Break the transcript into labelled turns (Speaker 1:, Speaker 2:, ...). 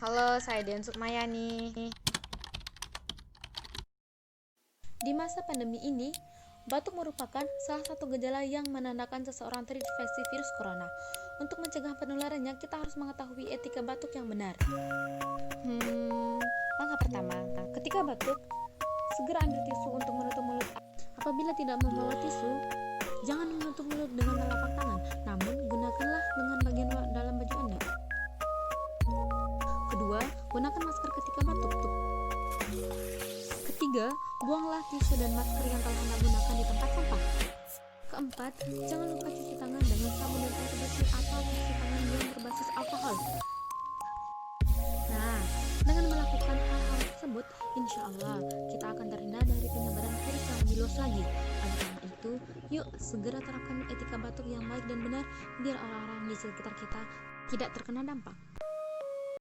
Speaker 1: Halo, saya Dian Sukmayani. Di masa pandemi ini, batuk merupakan salah satu gejala yang menandakan seseorang terinfeksi virus corona. Untuk mencegah penularannya, kita harus mengetahui etika batuk yang benar. Langkah pertama, ketika batuk, segera ambil tisu untuk menutup mulut. Apabila tidak membawa tisu, jangan menutup mulut dengan telapak tangan, namun gunakanlah lengan bagian dalam baju Anda. Kedua, gunakan masker ketika batuk. Ketiga, buanglah tisu dan masker yang telah Anda gunakan di tempat sampah. Keempat, jangan lupa cuci tangan dengan sabun dan air bersih atau cuci tangan yang berbasis alkohol. Nah, dengan melakukan hal-hal tersebut, insya Allah kita akan terhindar dari penyebaran virus yang lebih luas lagi. Oleh karena itu, yuk segera terapkan etika batuk yang baik dan benar biar orang-orang di sekitar kita tidak terkena dampak.